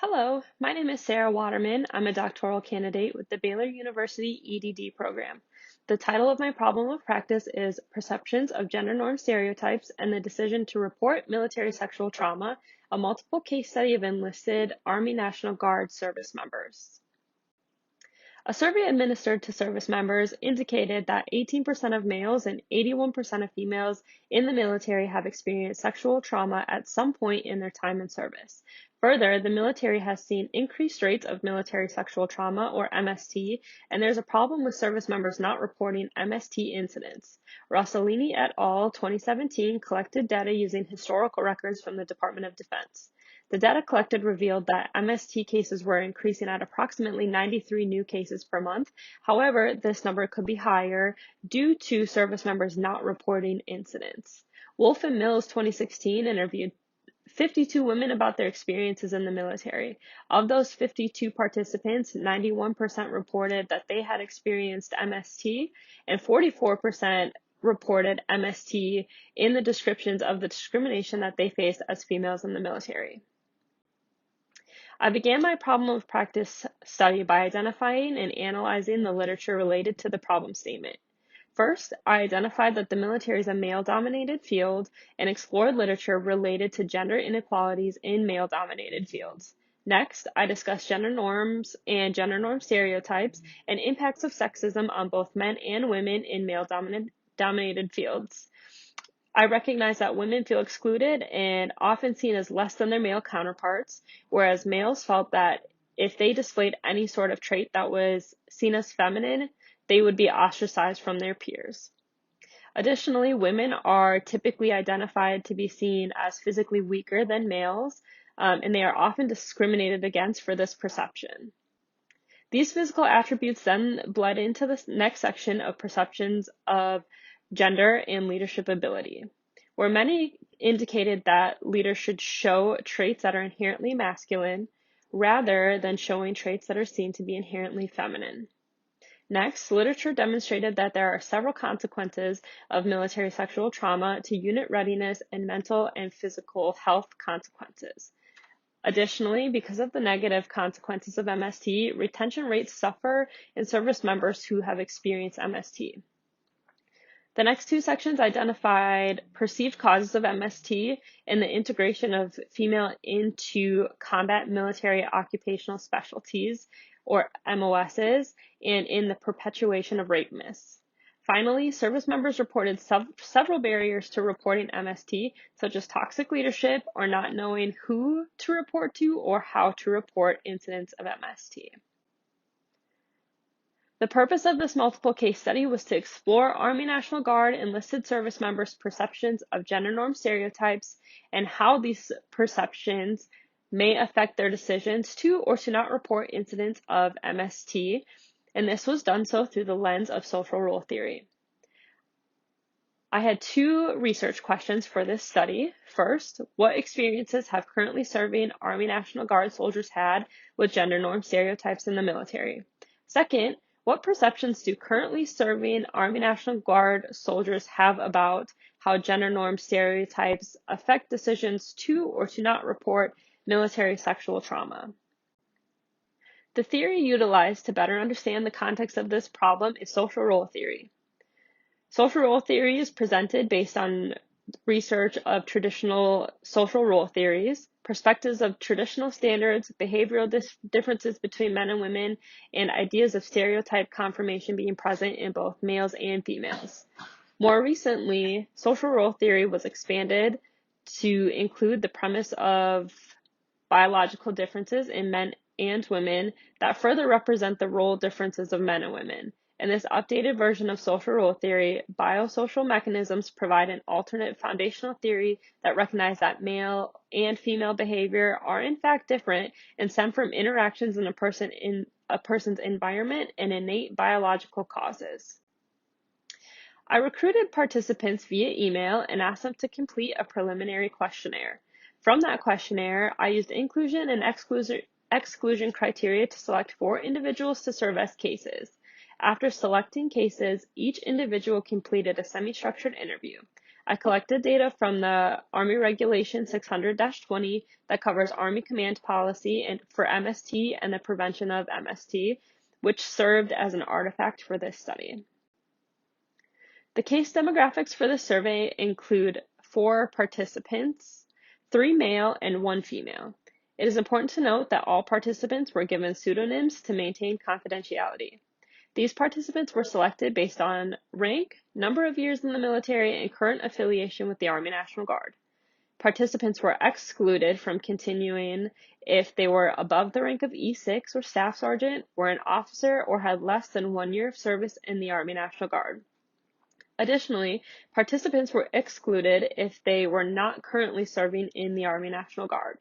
Hello, my name is Sarah Waterman. I'm a doctoral candidate with the Baylor University EDD program. The title of my problem of practice is Perceptions of Gender Norm Stereotypes and the Decision to Report Military Sexual Trauma, a multiple case study of enlisted Army National Guard service members. A survey administered to service members indicated that 18% of males and 81% of females in the military have experienced sexual trauma at some point in their time in service. Further, the military has seen increased rates of military sexual trauma, or MST, and there's a problem with service members not reporting MST incidents. Rossellini et al. 2017 collected data using historical records from the Department of Defense. The data collected revealed that MST cases were increasing at approximately 93 new cases per month. However, this number could be higher due to service members not reporting incidents. Wolf and Mills 2016 interviewed 52 women about their experiences in the military. Of those 52 participants, 91% reported that they had experienced MST, and 44% reported MST in the descriptions of the discrimination that they faced as females in the military. I began my problem of practice study by identifying and analyzing the literature related to the problem statement. First, I identified that the military is a male-dominated field and explored literature related to gender inequalities in male-dominated fields. Next, I discussed gender norms and gender norm stereotypes and impacts of sexism on both men and women in male-dominated fields. I recognize that women feel excluded and often seen as less than their male counterparts, whereas males felt that if they displayed any sort of trait that was seen as feminine, they would be ostracized from their peers. Additionally, women are typically identified to be seen as physically weaker than males, and they are often discriminated against for this perception. These physical attributes then bled into the next section of perceptions of gender and leadership ability, where many indicated that leaders should show traits that are inherently masculine rather than showing traits that are seen to be inherently feminine. Next, literature demonstrated that there are several consequences of military sexual trauma to unit readiness and mental and physical health consequences. Additionally, because of the negative consequences of MST, retention rates suffer in service members who have experienced MST. The next two sections identified perceived causes of MST and the integration of female into combat military occupational specialties, or MOSs, and in the perpetuation of rape myths. Finally, service members reported several barriers to reporting MST, such as toxic leadership or not knowing who to report to or how to report incidents of MST. The purpose of this multiple case study was to explore Army National Guard enlisted service members' perceptions of gender norm stereotypes and how these perceptions may affect their decisions to or to not report incidents of MST, and this was done so through the lens of social role theory. I had two research questions for this study. First, what experiences have currently serving Army National Guard soldiers had with gender norm stereotypes in the military? Second, what perceptions do currently serving Army National Guard soldiers have about how gender norm stereotypes affect decisions to or to not report military sexual trauma? The theory utilized to better understand the context of this problem is social role theory. Social role theory is presented based on research of traditional social role theories, perspectives of traditional standards, behavioral differences between men and women, and ideas of stereotype confirmation being present in both males and females. More recently, social role theory was expanded to include the premise of biological differences in men and women that further represent the role differences of men and women. In this updated version of social role theory, biosocial mechanisms provide an alternate foundational theory that recognizes that male and female behavior are in fact different and stem from interactions in a person's environment and innate biological causes. I recruited participants via email and asked them to complete a preliminary questionnaire. From that questionnaire, I used inclusion and exclusion criteria to select 4 individuals to serve as cases. After selecting cases, each individual completed a semi-structured interview. I collected data from the Army Regulation 600-20 that covers Army Command Policy and for MST and the prevention of MST, which served as an artifact for this study. The case demographics for the survey include 4 participants, 3 male and 1 female. It is important to note that all participants were given pseudonyms to maintain confidentiality. These participants were selected based on rank, number of years in the military, and current affiliation with the Army National Guard. Participants were excluded from continuing if they were above the rank of E6 or Staff Sergeant, were an officer, or had less than 1 year of service in the Army National Guard. Additionally, participants were excluded if they were not currently serving in the Army National Guard.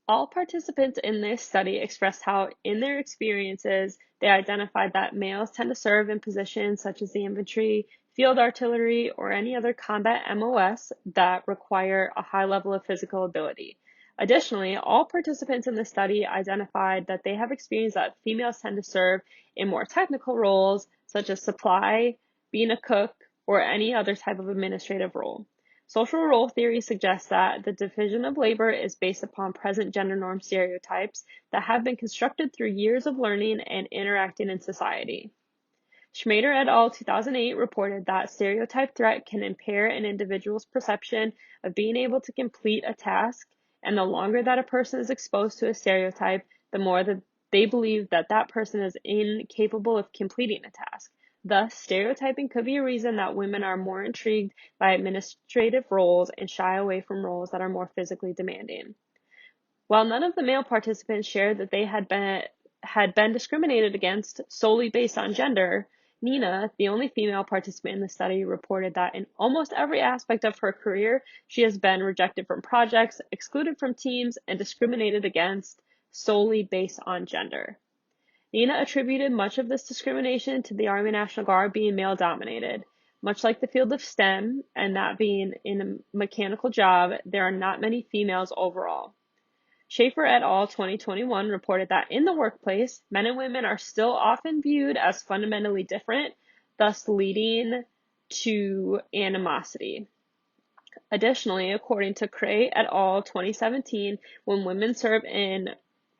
All participants in this study expressed how, in their experiences, they identified that males tend to serve in positions such as the infantry, field artillery, or any other combat MOS that require a high level of physical ability. Additionally, all participants in the study identified that they have experienced that females tend to serve in more technical roles, such as supply, being a cook, or any other type of administrative role. Social role theory suggests that the division of labor is based upon present gender norm stereotypes that have been constructed through years of learning and interacting in society. Schmader et al. 2008 reported that stereotype threat can impair an individual's perception of being able to complete a task, and the longer that a person is exposed to a stereotype, the more that they believe that that person is incapable of completing a task. Thus, stereotyping could be a reason that women are more intrigued by administrative roles and shy away from roles that are more physically demanding. While none of the male participants shared that they had been discriminated against solely based on gender, Nina, the only female participant in the study, reported that in almost every aspect of her career, she has been rejected from projects, excluded from teams, and discriminated against solely based on gender. Nina attributed much of this discrimination to the Army National Guard being male-dominated. Much like the field of STEM, and that being in a mechanical job, there are not many females overall. Schaefer et al. 2021 reported that in the workplace, men and women are still often viewed as fundamentally different, thus leading to animosity. Additionally, according to Cray et al. 2017, when women serve in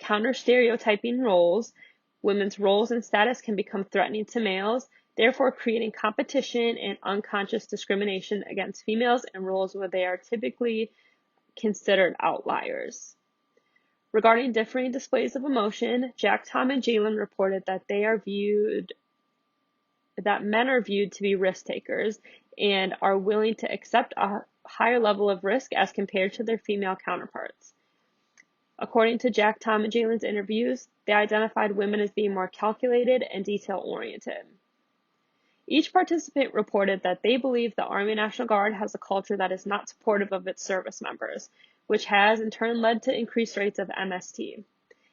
counter-stereotyping roles, women's roles and status can become threatening to males, therefore creating competition and unconscious discrimination against females in roles where they are typically considered outliers. Regarding differing displays of emotion, Jack, Tom, and Jalen reported that men are viewed to be risk takers and are willing to accept a higher level of risk as compared to their female counterparts. According to Jack, Tom, and Jalen's interviews, they identified women as being more calculated and detail-oriented. Each participant reported that they believe the Army National Guard has a culture that is not supportive of its service members, which has in turn led to increased rates of MST.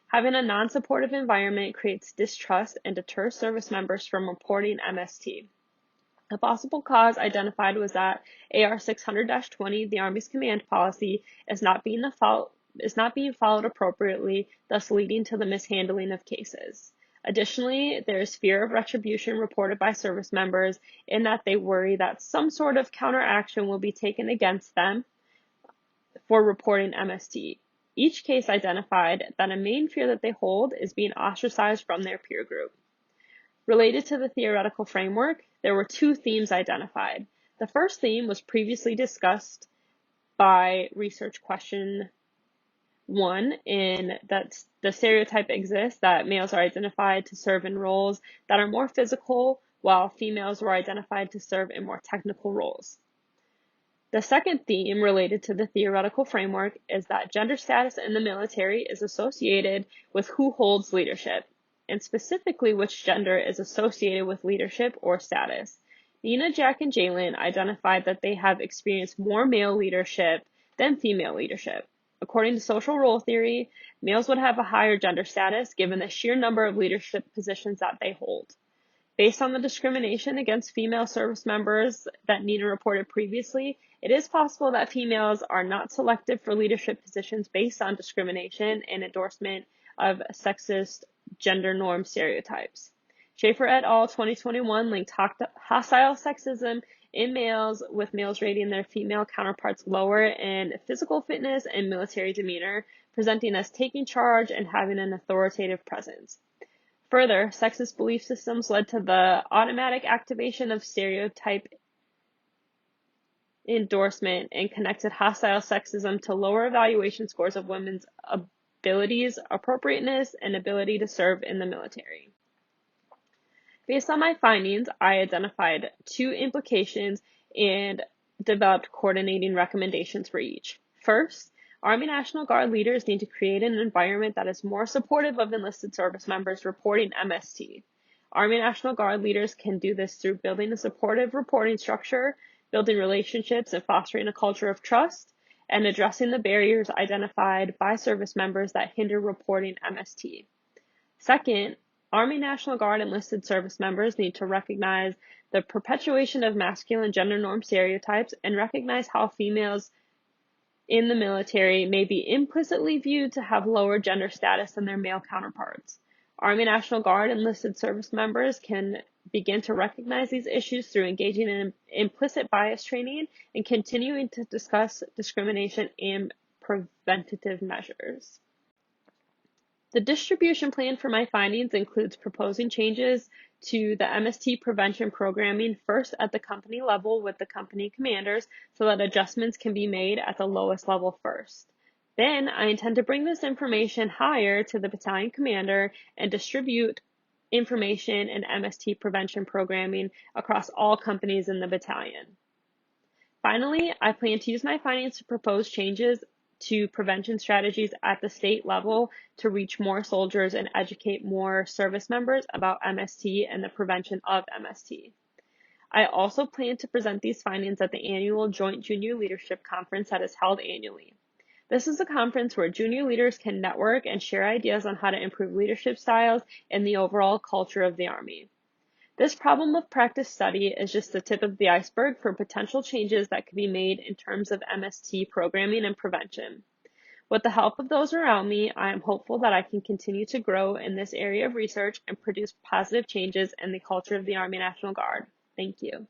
Having a non-supportive environment creates distrust and deters service members from reporting MST. A possible cause identified was that AR 600-20, the Army's command policy, is not being followed appropriately, thus leading to the mishandling of cases. Additionally, there is fear of retribution reported by service members in that they worry that some sort of counteraction will be taken against them for reporting MST. Each case identified that a main fear that they hold is being ostracized from their peer group. Related to the theoretical framework, there were 2 themes identified. The first theme was previously discussed by research question 1, in that the stereotype exists that males are identified to serve in roles that are more physical, while females were identified to serve in more technical roles. The second theme related to the theoretical framework is that gender status in the military is associated with who holds leadership, and specifically which gender is associated with leadership or status. Nina, Jack, and Jalen identified that they have experienced more male leadership than female leadership. According to social role theory, males would have a higher gender status given the sheer number of leadership positions that they hold. Based on the discrimination against female service members that Nina reported previously, it is possible that females are not selected for leadership positions based on discrimination and endorsement of sexist gender norm stereotypes. Schaefer et al. 2021 linked hostile sexism in males, with males rating their female counterparts lower in physical fitness and military demeanor, presenting as taking charge and having an authoritative presence. Further, sexist belief systems led to the automatic activation of stereotype endorsement and connected hostile sexism to lower evaluation scores of women's abilities, appropriateness, and ability to serve in the military. Based on my findings, I identified 2 implications and developed coordinating recommendations for each. First, Army National Guard leaders need to create an environment that is more supportive of enlisted service members reporting MST. Army National Guard leaders can do this through building a supportive reporting structure, building relationships and fostering a culture of trust, and addressing the barriers identified by service members that hinder reporting MST. Second, Army National Guard enlisted service members need to recognize the perpetuation of masculine gender norm stereotypes and recognize how females in the military may be implicitly viewed to have lower gender status than their male counterparts. Army National Guard enlisted service members can begin to recognize these issues through engaging in implicit bias training and continuing to discuss discrimination and preventative measures. The distribution plan for my findings includes proposing changes to the MST prevention programming first at the company level with the company commanders so that adjustments can be made at the lowest level first. Then I intend to bring this information higher to the battalion commander and distribute information and MST prevention programming across all companies in the battalion. Finally, I plan to use my findings to propose changes to prevention strategies at the state level to reach more soldiers and educate more service members about MST and the prevention of MST. I also plan to present these findings at the annual Joint Junior Leadership Conference that is held annually. This is a conference where junior leaders can network and share ideas on how to improve leadership styles and the overall culture of the Army. This problem of practice study is just the tip of the iceberg for potential changes that could be made in terms of MST programming and prevention. With the help of those around me, I am hopeful that I can continue to grow in this area of research and produce positive changes in the culture of the Army National Guard. Thank you.